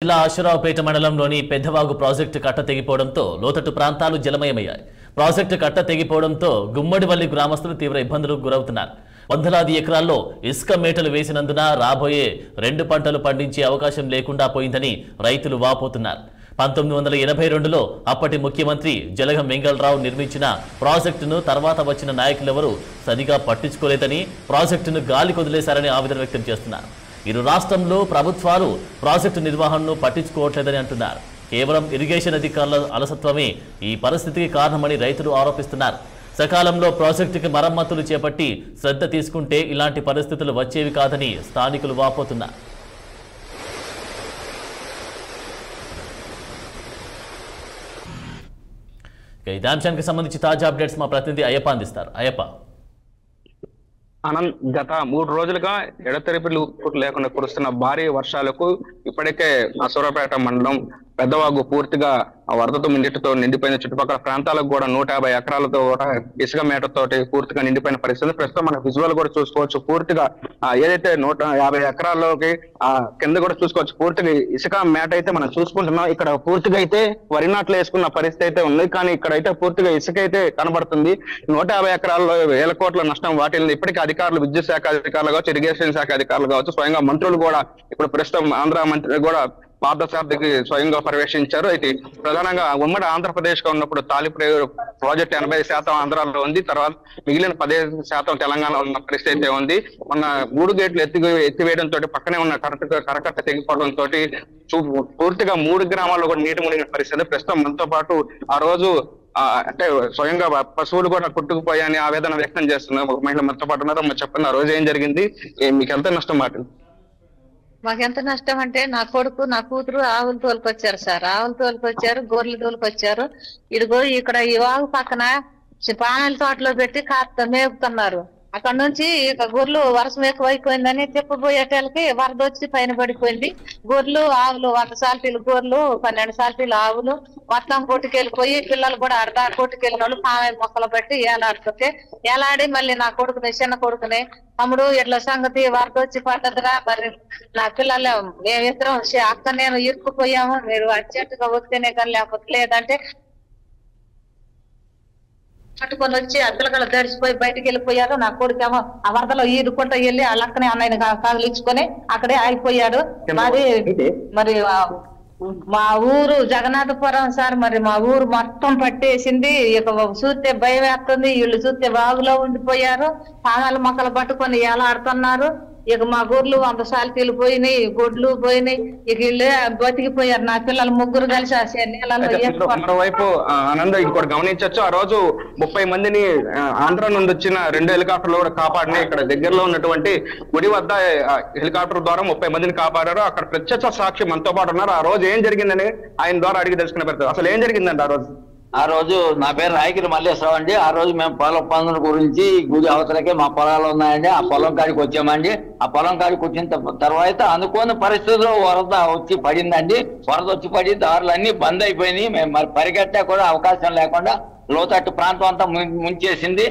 జిల్లా ఆశురావుపేట మండలంలోని పెద్దవాగు ప్రాజెక్టు కట్ట తెగిపోవడంతో లోతట్టు ప్రాంతాలు జలమయమయ్యాయి. ప్రాజెక్టు కట్ట తెగిపోవడంతో గుమ్మడివల్లి గ్రామస్తులు తీవ్ర ఇబ్బందులకు గురవుతున్నారు. వందలాది ఎకరాల్లో ఇసుక మేటలు వేసినందున రాబోయే 2 పంటలు పండించే అవకాశం లేకుండా పోయిందని రైతులు వాపోతున్నారు. 1982లో అప్పటి ముఖ్యమంత్రి జలగం వెంగళరావు నిర్మించిన ప్రాజెక్టును తర్వాత వచ్చిన నాయకులెవరూ సరిగా పట్టించుకోలేదని, ప్రాజెక్టును గాలి కొదిలేశారని ఆవేదన వ్యక్తం చేస్తున్నారు. ఇరు రాష్ట్రంలో ప్రభుత్వాలు ప్రాజెక్టు నిర్వహణను పట్టించుకోవట్లేదని అంటున్నారు. కేవలం ఇరిగేషన్ అధికారుల అలసత్వమే ఈ పరిస్థితికి కారణమని రైతులు ఆరోపిస్తున్నారు. సకాలంలో ప్రాజెక్టుకి మరమ్మతులు చేపట్టి శ్రద్ధ తీసుకుంటే ఇలాంటి పరిస్థితులు వచ్చేవి కాదని స్థానికులు వాపోతున్నారు. ఇదే అంశానికి సంబంధించి తాజా అప్డేట్స్ మా ప్రతినిధి అయ్యప్ప అందిస్తారు. అయ్యప్ప, గత 3 రోజులుగా ఎడతెరిపి లేకుండా కురుస్తున్న భారీ వర్షాలకు ఇప్పటికే అసూరాపేట మండలం పెద్దవాగు పూర్తిగా వరదతో నీటితో నిండిపోయిన, చుట్టుపక్కల ప్రాంతాలకు కూడా 150 ఎకరాలతో ఇసుక మేటతోటి పూర్తిగా నిండిపోయిన పరిస్థితి. ప్రస్తుతం మన విజువల్ కూడా చూసుకోవచ్చు. పూర్తిగా ఏదైతే 150 ఎకరాల్లోకి కింద కూడా చూసుకోవచ్చు. పూర్తిగా ఇసుక మేట అయితే మనం చూసుకుంటున్నాం. ఇక్కడ పూర్తిగా అయితే వరి నాట్లు వేసుకున్న పరిస్థితి అయితే ఉంది. కానీ ఇక్కడైతే పూర్తిగా ఇసుక అయితే కనబడుతుంది. 150 ఎకరాల్లో వేల కోట్ల నష్టం వాటిల్ని ఇప్పటికీ అధికారులు, విద్యుత్ శాఖ అధికారులు కావచ్చు, ఇరిగేషన్ శాఖ అధికారులు కావచ్చు, స్వయంగా మంత్రులు కూడా ఇప్పుడు ప్రస్తుతం ఆంధ్ర మంత్రి కూడా పార్థసారథికి స్వయంగా పర్యవేక్షించారు. అయితే ప్రధానంగా ఉమ్మడి ఆంధ్రప్రదేశ్ గా ఉన్నప్పుడు తాలి ప్రాజెక్ట్ 80% ఆంధ్రాలో ఉంది. తర్వాత మిగిలిన 15% తెలంగాణలో ఉన్న పరిస్థితి అయితే ఉంది. మొన్న 3 గేట్లు ఎత్తివేయడంతో పక్కనే ఉన్న కరకట్ట తెగిపోవడంతో పూర్తిగా 3 గ్రామాల్లో కూడా నీటి మునిగిన పరిస్థితి. ప్రస్తుతం మనతో పాటు ఆ రోజు అంటే స్వయంగా పశువులు కూడా కొట్టుకుపోయాయని ఆవేదన వ్యక్తం చేస్తున్నారు. ఒక మహిళ మనతో పాటు ఉన్నారు. మరి చెప్పండి, ఆ రోజు ఏం జరిగింది, మీకు ఎంత నష్టం మాట? మాకెంత నష్టం అంటే, నా కొడుకు నా కూతురు ఆవులు తోలుకొచ్చారు సార్. ఆవులు తోలుకొచ్చారు, గొర్రెలు తోలుకొచ్చారు. ఇదిగో ఇక్కడ ఈ వాగు పక్కన పానల తోటలో పెట్టి కాస్త మేపుతున్నారు. అక్కడ నుంచి ఇక గొర్రెలు వర్షం ఎక్కువైపోయిందని తిప్పబోయేటలకి వరద వచ్చి పైన పడిపోయింది. గొర్రెలు ఆవులు 100 సాల్తీలు గొర్రెలు, 12 సాల్తీలు ఆవులు మొత్తం కొట్టుకెళ్ళిపోయి, పిల్లలు కూడా అర్ధ కొట్టుకెళ్ళిన వాళ్ళు పామాయిల మొక్కలు పెట్టి ఏలాడుతుంటే ఏలాడి మళ్ళీ నా కొడుకుని, చిన్న కొడుకుని, తమ్ముడు ఇట్లా సంగతి వరద వచ్చి పడ్డదిరా, మరి నా పిల్లలు మేమిద్దరం అక్క నేను ఇరుక్కుపోయాము, మీరు అర్జెంటుగా వస్తేనే కానీ లేకపోతే లేదంటే పట్టుకొని వచ్చి ఆ పిల్లలు దడిచిపోయి బయటకు వెళ్ళిపోయారు. నా కొడుకేమో ఆ వరదలో ఈదుకుంటూ వెళ్ళి ఆ లక్కనే అన్నయ్యని కాదులించుకొని అక్కడే ఆగిపోయాడు. మరి మా ఊరు జగన్నాథపురం సార్. మరి మా ఊరు మొత్తం పట్టేసింది. ఇక చూస్తే భయం వేస్తుంది. వీళ్ళు చూస్తే బాగులో ఉండిపోయారు. పానాల మొక్కలు పట్టుకొని ఏలాడుతున్నారు. ఇక మా గొర్రెలు 100 సాల్తీలు పోయినాయి, గొడ్లు పోయినాయి. ఇక వీళ్ళే బతికిపోయారు. నా పిల్లలు 3 కలిసి ఆ నీళ్ళలో. మరోవైపు ఆనంద ఇంకోటి గమనించవచ్చు, ఆ రోజు 30 మందిని ఆంధ్ర నుండి వచ్చిన 2 హెలికాప్టర్లు కూడా కాపాడినాయి. ఇక్కడ దగ్గరలో ఉన్నటువంటి గుడి వద్ద హెలికాప్టర్ ద్వారా 30 మందిని కాపాడారు. అక్కడ ప్రత్యక్ష సాక్షి మనతో పాటు ఉన్నారు. ఆ రోజు ఏం జరిగిందని ఆయన ద్వారా అడిగి తెలుసుకునే పెడతారు. అసలు ఏం జరిగిందండి ఆ రోజు? నా పేరు రాయగిరి మల్లేశ్వరం అండి. ఆ రోజు మేము పొలం పనుల గురించి గుడి అవతలకే మా పొలాలు ఉన్నాయండి. ఆ పొలం కాడికి వచ్చామండి. ఆ పొలం కాడికి వచ్చిన తర్వాత అనుకోని పరిస్థితుల్లో వరద వచ్చి పడిందండి. వరద వచ్చి పడి దారులన్నీ బంద్ అయిపోయినాయి. మేము మరి పరిగెట్టే కూడా అవకాశం లేకుండా లోతట్టు ప్రాంతం అంతా ముంచేసింది.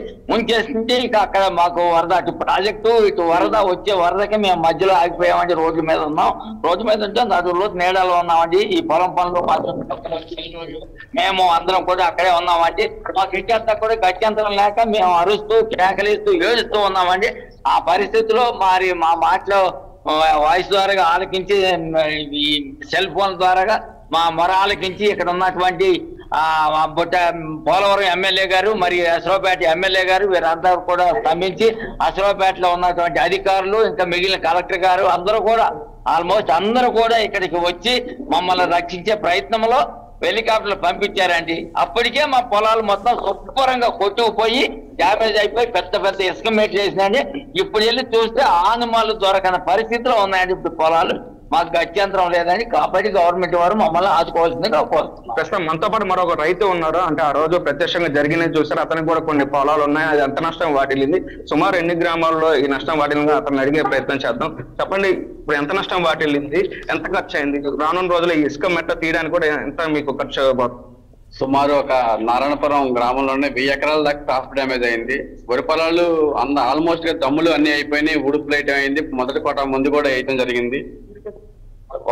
ఇక అక్కడ మాకు వరద, అటు ప్రాజెక్టు ఇటు వరద, వచ్చే వరదకి మేము మధ్యలో ఆగిపోయామండి. రోడ్ల మీద ఉన్నాం. రోడ్డు మీద ఉంటే నడులో నీడలో ఉన్నామండి. ఈ పొలం పనులు మేము అందరం కూడా అక్కడే ఉన్నామండి. మాకు ఇట్టంతా కూడా గత్యంతరం లేక మేము అరుస్తూ కేకలిస్తూ ఏడుస్తూ ఉన్నామండి. ఆ పరిస్థితిలో మరి మా మాటలో వాయిస్ ద్వారా ఆలకించి, ఈ సెల్ ఫోన్ ద్వారా మా మొర ఆలకించి ఇక్కడ ఉన్నటువంటి పోలవరం ఎమ్మెల్యే గారు, మరి అసరావుపేట ఎమ్మెల్యే గారు, వీరందరూ కూడా స్పందించి అసరావుపేటలో ఉన్నటువంటి అధికారులు, ఇంకా మిగిలిన కలెక్టర్ గారు అందరూ కూడా ఆల్మోస్ట్ అందరూ కూడా ఇక్కడికి వచ్చి మమ్మల్ని రక్షించే ప్రయత్నంలో హెలికాప్టర్లు పంపించారండి. అప్పటికే మా పొలాలు మొత్తం శుభ్రంగా కొట్టుకుపోయి డ్యామేజ్ అయిపోయి పెద్ద ఇసుక మేట్లు వేసినాయండి. ఇప్పుడు వెళ్ళి చూస్తే ఆనుమాలు దొరకని పరిస్థితిలో ఉన్నాయండి ఇప్పుడు పొలాలు. మాకు గత్యంతరం లేదని కాబట్టి గవర్నమెంట్ వారు మమ్మల్ని ఆదుకోవాల్సిందిగా కోరుతున్నాం. ప్రస్తుతం మనతో పాటు మరొక రైతు ఉన్నారు. అంటే ఆ రోజు ప్రత్యక్షంగా జరిగినది చూసారు. అతనికి కూడా కొన్ని పొలాలు ఉన్నాయి. అది ఎంత నష్టం వాటిల్లింది, సుమారు ఎన్ని గ్రామాల్లో ఈ నష్టం వాటిల్లింది అతను అడిగే ప్రయత్నం చేద్దాం. చెప్పండి, ఇప్పుడు ఎంత నష్టం వాటిల్లింది, ఎంత ఖర్చు అయింది, రానున్న రోజులు ఈ ఇసుక మెట్ట తీయడానికి కూడా ఎంత మీకు ఖర్చు అవ్వబోతుంది? సుమారు ఒక నారాయణపురం గ్రామంలోనే 1000 ఎకరాల దాకా క్రాప్ డ్యామేజ్ అయింది. వరి పొలాలు ఆల్మోస్ట్ గా దమ్ములు అన్ని అయిపోయినాయి. ఉడుపు వేయటం అయింది. మొదటి కోట ముందు కూడా వేయటం జరిగింది.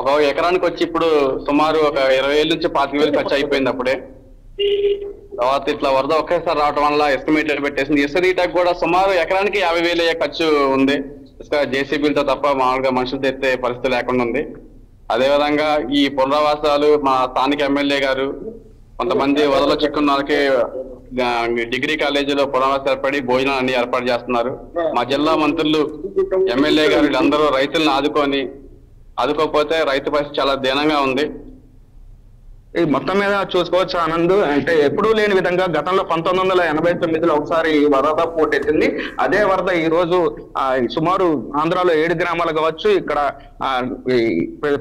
ఒక ఎకరానికి వచ్చి ఇప్పుడు సుమారు ఒక 20,000 నుంచి 25,000 ఖర్చు అయిపోయింది అప్పుడే. తర్వాత ఇట్లా వరద ఒకేసారి రావడం వల్ల ఎస్టిమేటెడ్ పెట్టేసింది. ఇసుక తీయటానికి కూడా సుమారు ఎకరానికి 50,000 ఖర్చు ఉంది. ఇసుక జేసీబీలతో తప్ప మామూలుగా మనుషులతో ఎత్తే పరిస్థితి లేకుండా ఉంది. అదేవిధంగా ఈ పునరావాసాలు మా స్థానిక ఎమ్మెల్యే గారు కొంతమంది వరదలో చిక్కున్న వాళ్ళకి డిగ్రీ కాలేజీలో పునరావాసాలు ఏర్పడి భోజనాలు అన్ని ఏర్పాటు చేస్తున్నారు. మా జిల్లా మంత్రులు, ఎమ్మెల్యే గారు వీళ్ళందరూ రైతులను ఆదుకోకపోతే రైతు పరిస్థితి చాలా దీనంగా ఉంది. ఈ మొత్తం మీద చూసుకోవచ్చు ఆనంద్, అంటే ఎప్పుడూ లేని విధంగా గతంలో 1989లో ఒకసారి వరద పోటెత్తింది. అదే వరద ఈ రోజు సుమారు ఆంధ్రాలో 7 గ్రామాలు కావచ్చు, ఇక్కడ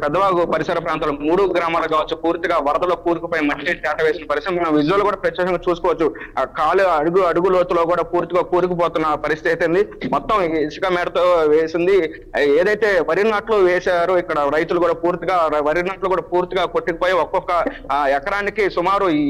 పెద్దవాగు పరిసర ప్రాంతాలు 3 గ్రామాలు కావచ్చు పూర్తిగా వరదలో కూరుకుపోయి మట్టి తేట వేసిన పరిస్థితి మనం విజువల్ కూడా ప్రత్యక్షంగా చూసుకోవచ్చు. ఆ కాలు అడుగు లోతులో కూడా పూర్తిగా కూరుకుపోతున్న పరిస్థితి అయితే మొత్తం ఇసుక మేడతో వేసింది. ఏదైతే వరి నాట్లు వేశారో ఇక్కడ రైతులు కూడా పూర్తిగా వరి నాట్లు కూడా పూర్తిగా కొట్టుకుపోయి ఒక్కొక్క ఎకరానికి సుమారు ఈ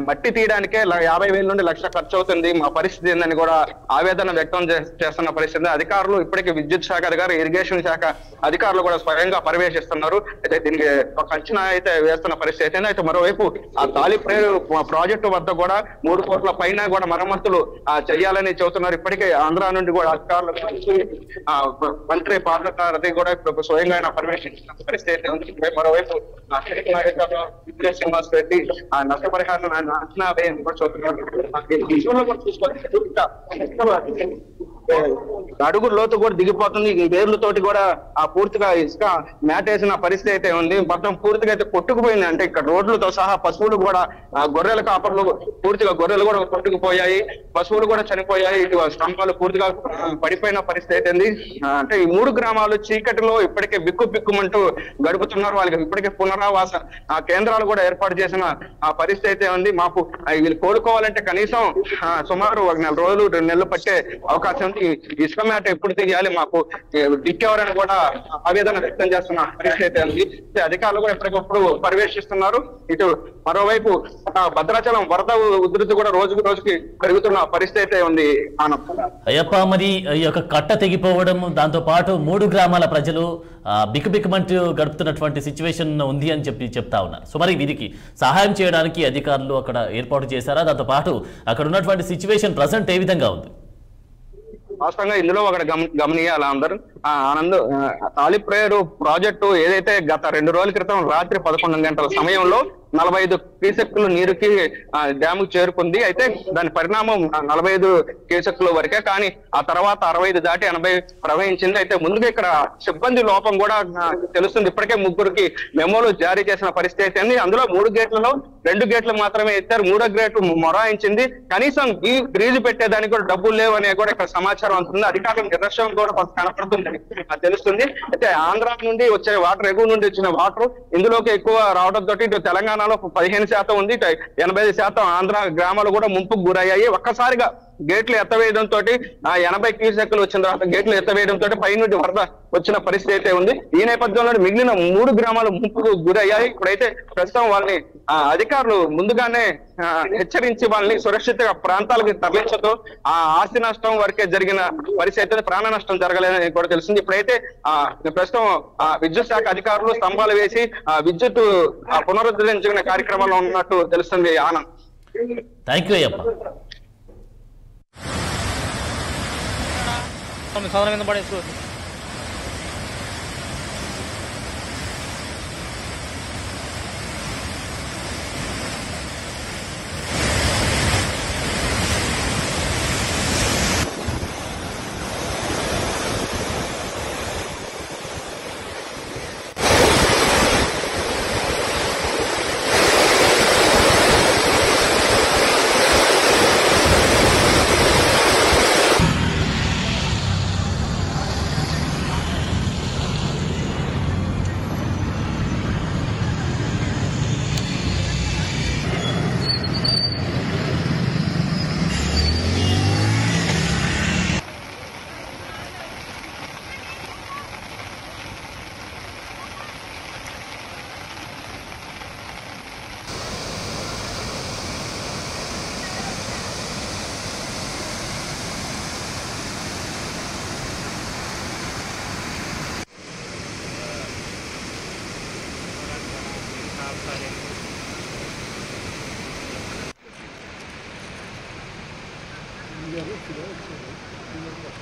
మట్టి తీయడానికే 50,000 నుండి 1,00,000 ఖర్చు అవుతుంది. మా పరిస్థితి ఏందని కూడా ఆవేదన వ్యక్తం చేస్తున్న పరిస్థితి. అధికారులు ఇప్పటికే విద్యుత్ శాఖ అధికారులు, ఇరిగేషన్ శాఖ అధికారులు కూడా స్వయంగా పర్యవేక్షిస్తున్నారు. అయితే దీనికి ఒక అంచనా అయితే వేస్తున్న పరిస్థితి అయితే మరోవైపు ఆ తాలిప్రేరు ప్రాజెక్టు వద్ద కూడా 3 కోట్ల పైన కూడా మరమ్మతులు చేయాలని చెబుతున్నారు. ఇప్పటికే ఆంధ్ర నుండి కూడా అధికారులు మంత్రి పార్లమెంట్ కూడా ఇప్పుడు స్వయంగా ఆయన పర్యవేక్షిస్తున్న పరిస్థితి ఉంది. మరోవైపు శ్రీనివాస్ రెడ్డి ఆ నష్టపరిహారం అంచనా వేయని కూడా చూస్తున్నారు. అడుగు లోతు కూడా దిగిపోతుంది. ఈ వేర్లతోటి కూడా ఆ పూర్తిగా ఇసుక మేటేసిన పరిస్థితి అయితే ఉంది. మొత్తం పూర్తిగా అయితే కొట్టుకుపోయింది. అంటే ఇక్కడ రోడ్లతో సహా పశువులు కూడా గొర్రెల కాపర్లు పూర్తిగా గొర్రెలు కూడా కొట్టుకుపోయాయి, పశువులు కూడా చనిపోయాయి. ఇటు స్తంభాలు పూర్తిగా పడిపోయిన పరిస్థితి అయితే అంటే ఈ 3 గ్రామాలు చీకటిలో ఇప్పటికే బిక్కుమంటూ గడుపుతున్నారు. వాళ్ళకి ఇప్పటికే పునరావాస కేంద్రాలు కూడా ఏర్పాటు చేసిన ఆ పరిస్థితి అయితే ఉంది. మాకు వీళ్ళు కోలుకోవాలంటే కనీసం సుమారు 1 నెల రోజులు 2 నెలలు పట్టే అవకాశం ఉంది. ఇసుక మేట ఎప్పుడు తీయాలి, మాకు దిక్కెవరని కూడా ఆవేదన వ్యక్తం చేస్తున్న పరిస్థితి అయితే ఉంది. అధికారులు కూడా ఎప్పటికప్పుడు పర్యవేక్షిస్తున్నారు. ఇటు మరోవైపు భద్రాచలం వరద ఉధృతి కూడా రోజుకి పెరుగుతున్న పరిస్థితి అయితే ఉంది. అయ్యప్ప, మరి ఈ యొక్క కట్ట తెగిపోవడం, దాంతో పాటు 3 గ్రామాల ప్రజలు బిక్కుమంటూ గడుపుతున్నటువంటి సిచ్యువేషన్ ఉంది అని చెప్తా ఉన్నారు. సో మరి వీరికి సహాయం చేయడానికి అధికారులు అక్కడ ఏర్పాటు చేశారా? దాంతో పాటు అక్కడ ఉన్నటువంటి సిచ్యువేషన్ ప్రజెంట్ ఏ విధంగా ఉంది? వాస్తవంగా ఇందులో ఒకటి గమనియాలి అందరూ. ఆనంద్, తాలిప్రేరు ప్రాజెక్టు ఏదైతే గత 2 రోజుల క్రితం రాత్రి 11 గంటల సమయంలో 45 క్యూసెక్కులు నీరుకి డ్యాము చేరుకుంది. అయితే దాని పరిణామం 45 క్యూసెక్కుల వరకే, కానీ ఆ తర్వాత 65 దాటి 80 ప్రవహించింది. అయితే ముందుగా ఇక్కడ సిబ్బంది లోపం కూడా తెలుస్తుంది. ఇప్పటికే 3కి మెమోలు జారీ చేసిన పరిస్థితి అయితే అందులో 3 గేట్లలో 2 గేట్లు మాత్రమే ఎత్తారు. 3వ గేట్ మొరాయించింది. కనీసం గ్రీజు పెట్టేదానికి కూడా డబ్బులు లేవు అనే కూడా ఇక్కడ సమాచారం అందుతుంది. అధికారుల నిర్లక్ష్యం కూడా కనపడుతుంది తెలుస్తుంది. అయితే ఆంధ్ర నుండి వచ్చే వాటర్, ఎగువ నుండి వచ్చిన వాటర్ ఇందులోకి ఎక్కువ రావడంతో ఇటు తెలంగాణలో 15% ఉంది, 85% ఆంధ్ర గ్రామాలు కూడా ముంపుకు గురయ్యాయి. ఒక్కసారిగా గేట్లు ఎత్తవేయడంతో 80 క్యూసెక్కులు వచ్చిన తర్వాత గేట్లు ఎత్తవేయడంతో పై నుండి వరద వచ్చిన పరిస్థితి అయితే ఉంది. ఈ నేపథ్యంలో మిగిలిన 3 గ్రామాలు ముంపుకు గురయ్యాయి. ఇప్పుడైతే ప్రస్తుతం వాళ్ళని అధికారులు ముందుగానే హెచ్చరించి వాళ్ళని సురక్షిత ప్రాంతాలకు తరలించతో ఆస్తి నష్టం వరకే జరిగిన పరిస్థితి, ప్రాణ నష్టం జరగలేదని కూడా తెలిసింది. ఇప్పుడైతే ప్రస్తుతం విద్యుత్ శాఖ అధికారులు స్తంభాలు వేసి విద్యుత్ పునరుద్ధరించుకునే కార్యక్రమంలో ఉన్నట్టు తెలుస్తుంది. Anand, thank you Ayyappa. సాధారణ కింద పడేసుకోవచ్చు. గారు